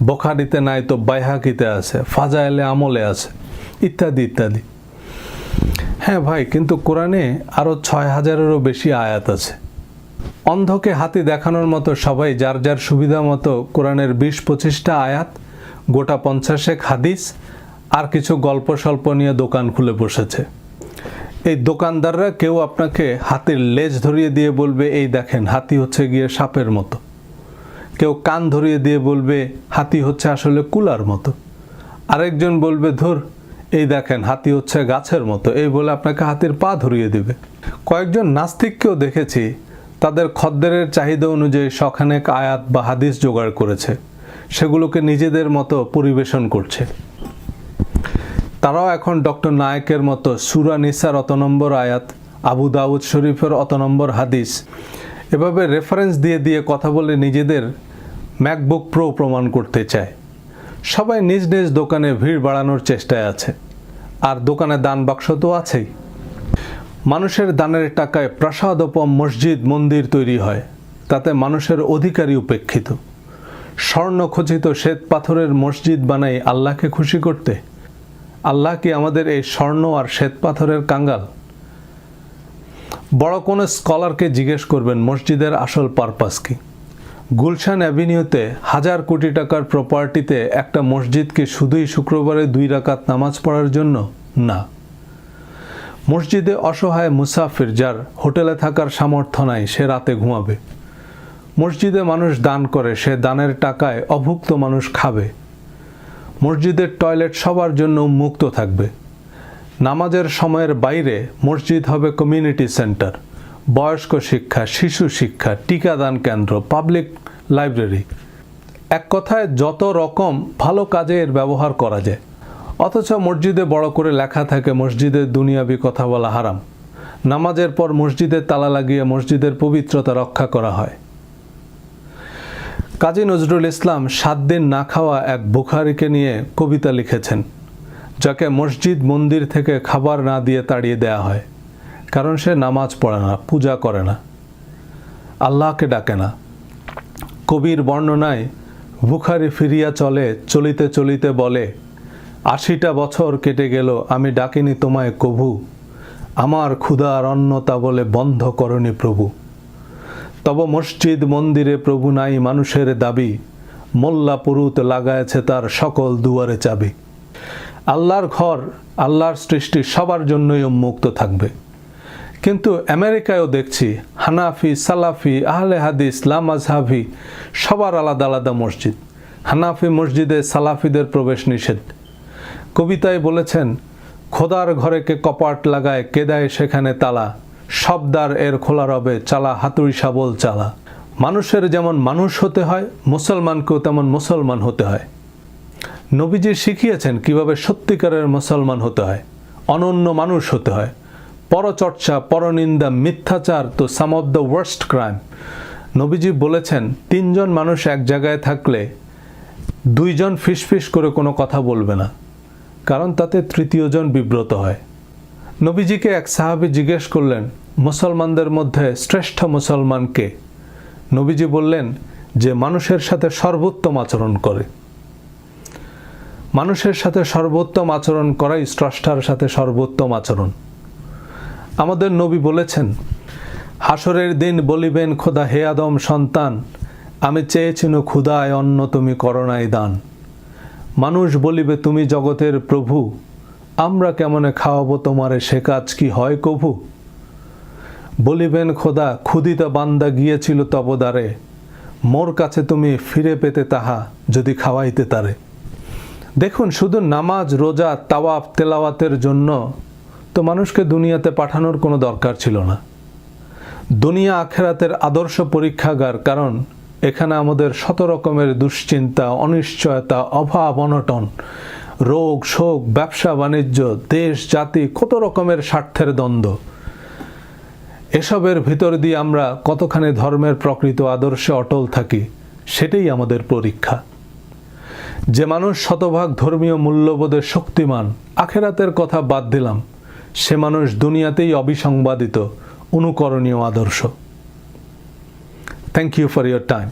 বুখারীতে নাই তো বাইহাকিতে আছে, ফাজায়েলে আমলে আছে, ইত্যাদি ইত্যাদি। হ্যাঁ ভাই, কিন্তু কোরআনে আরও ৬,০০০-এরও বেশি আয়াত আছে। অন্ধকে হাতি দেখানোর মতো সবাই যার যার সুবিধা মতো কোরআনের ২০-২৫টা আয়াত, গোটা ৫০ হাদিস আর কিছু গল্প স্বল্প নিয়ে দোকান খুলে বসেছে। এই দোকানদাররা কেউ আপনাকে হাতির লেজ ধরিয়ে দিয়ে বলবে, এই দেখেন হাতি হচ্ছে গিয়ে সাপের মতো। কেউ কান ধরিয়ে দিয়ে বলবে হাতি হচ্ছে আসলে কুলার মতো। আরেকজন বলবে, ধুর এই দেখেন হাতি হচ্ছে গাছের মতো, এই বলে আপনাকে হাতির পা ধরিয়ে দিবে। কয়েকজন নাস্তিককেও দেখেছি তাদের খদ্দেরের চাহিদা অনুযায়ী শখানেক আয়াত বা হাদিস জোগাড় করেছে, সেগুলোকে নিজেদের মতো পরিবেশন করছে। তারাও এখন ডক্টর নায়েকের মতো সূরা নিসার অত নম্বর আয়াত, আবু দাউদ শরীফের অত নম্বর হাদিস এভাবে রেফারেন্স দিয়ে দিয়ে কথা বলে নিজেদের ম্যাকবুক প্রো প্রমাণ করতে চায়। সবাই নিজ নিজ দোকানে ভিড় বাড়ানোর চেষ্টায় আছে, আর দোকানে দান বাক্স তো আছেই। মানুষের দানের টাকায় প্রাসাদোপম মসজিদ মন্দির তৈরি হয়, তাতে মানুষের অধিকারই উপেক্ষিত। স্বর্ণখচিত শ্বেত পাথরের মসজিদ বানাই আল্লাহকে খুশি করতে? আল্লাহ কি আমাদের এই স্বর্ণ আর শ্বেত পাথরের কাঙ্গাল? বড় কোনো স্কলারকে জিজ্ঞেস করবেন মসজিদের আসল পারপাস কি। গুলশান অ্যাভিনিউতে ১,০০০ কোটি টাকার প্রপার্টিতে একটা মসজিদ কি শুধুই শুক্রবারে ২ রাকাত নামাজ পড়ার জন্য? না। মসজিদে অসহায় মুসাফির যার হোটেলে থাকার সামর্থ্য নাই, সে রাতে ঘুমাবে। মসজিদে মানুষ দান করে, সে দানের টাকায় অভুক্ত মানুষ খাবে। মসজিদের টয়লেট সবার জন্য উন্মুক্ত থাকবে। নামাজের সময়ের বাইরে মসজিদ হবে কমিউনিটি সেন্টার, বয়স্ক শিক্ষা, শিশু শিক্ষা, টিকাদান কেন্দ্র, পাবলিক লাইব্রেরি। এক কথায় যত রকম ভালো কাজে এর ব্যবহার করা যায়। অথচ মসজিদে বড় করে লেখা থাকে মসজিদের দুনিয়াবি কথা বলা হারাম। নামাজের পর মসজিদের তালা লাগিয়ে মসজিদের পবিত্রতা রক্ষা করা হয়। কাজী নজরুল ইসলাম ৭ দিন না খাওয়া এক বুখারীকে নিয়ে কবিতা লিখেছেন, যাকে মসজিদ মন্দির থেকে খাবার না দিয়ে তাড়িয়ে দেয়া হয়, কারণ সে নামাজ পড়ে না, পূজা করে না, আল্লাহকে ডাকে না। কবির বর্ণনায় বুখারী ফিরিয়া চলে, চলিতে চলিতে বলে, ৮০টা বছর কেটে গেল আমি ডাকিনি তোমায় কভু, আমার ক্ষুধার অন্নতা বলে বন্ধ করনি প্রভু। তব মসজিদ মন্দিরে প্রভু নাই মানুষের দাবি, মোল্লা পুরুত লাগায়েছে তার সকল দুয়ারে চাবি। আল্লাহর ঘর, আল্লাহর সৃষ্টি সবার জন্যই উন্মুক্ত থাকবে। কিন্তু আমেরিকায়ও দেখছি হানাফি, সালাফি, আহলে হাদিস, লামাজহাবি সবার আলাদা আলাদা মসজিদ। হানাফি মসজিদে সালাফিদের প্রবেশ নিষেধ। কবিতায় বলেছেন, খোদার ঘরে কে কপাট লাগায়, কে দেয় সেখানে তালা, সব দ্বার এর খোলা রবে, চালা হাতুড়ি শাবল চালা। মানুষের যেমন মানুষ হতে হয়, মুসলমানকেও তেমন মুসলমান হতে হয়। নবীজি শিখিয়েছেন কিভাবে সত্যিকারের মুসলমান হতে হয়, অনন্য মানুষ হতে হয়। পরচর্চা, পরনিন্দা, মিথ্যাচার তো সাম অফ দ্য ওয়ার্স্ট ক্রাইম। নবীজি বলেছেন ৩ জন মানুষ এক জায়গায় থাকলে ২ জন ফিসফিস করে কোনো কথা বলবে না, কারণ তাতে ৩য় জন বিব্রত হয়। নবীজিকে এক সাহাবী জিজ্ঞেস করলেন, মুসলমানদের মধ্যে শ্রেষ্ঠ মুসলমান কে? নবীজি বললেন, যে মানুষের সাথে সর্বোত্তম আচরণ করে। মানুষের সাথে সর্বোত্তম আচরণ করাই স্রষ্টার সাথে সর্বোত্তম আচরণ। আমাদের নবী বলেছেন, হাসরের দিন বলিবেন খোদা, হে আদম সন্তান, আমি চেয়েছিনু ক্ষুধায় অন্ন তুমি করোনায় দান। মানুষ বলিবে, তুমি জগতের প্রভু, আমরা কেমনে খাওয়াবো তোমারে, সে কাজ কি হয় কভু? বলিবেন খোদা, ক্ষুদিত বান্দা গিয়েছিল তবদারে, মোর কাছে তুমি ফিরে পেতে তাহা যদি খাওয়াইতে তারে। দেখুন, শুধু নামাজ, রোজা, তাওয়াফ, তেলাওয়াতের জন্য তো মানুষকে দুনিয়াতে পাঠানোর কোনো দরকার ছিল না। দুনিয়া আখেরাতের আদর্শ পরীক্ষাগার, কারণ এখানে আমাদের ১০০ রকমের দুশ্চিন্তা, অনিশ্চয়তা, অভাব, অনটন, রোগ, শোক, ব্যবসা বাণিজ্য, দেশ, জাতি, কত রকমের স্বার্থের দ্বন্দ্ব। এসবের ভিতর দিয়ে আমরা কতখানি ধর্মের প্রকৃত আদর্শে অটল থাকি, সেটাই আমাদের পরীক্ষা। যে মানুষ শতভাগ ধর্মীয় মূল্যবোধে শক্তিমান, আখেরাতের কথা বাদ দিলাম, সে মানুষ দুনিয়াতেই অবিসংবাদিত, অনুকরণীয় আদর্শ। Thank you for your time.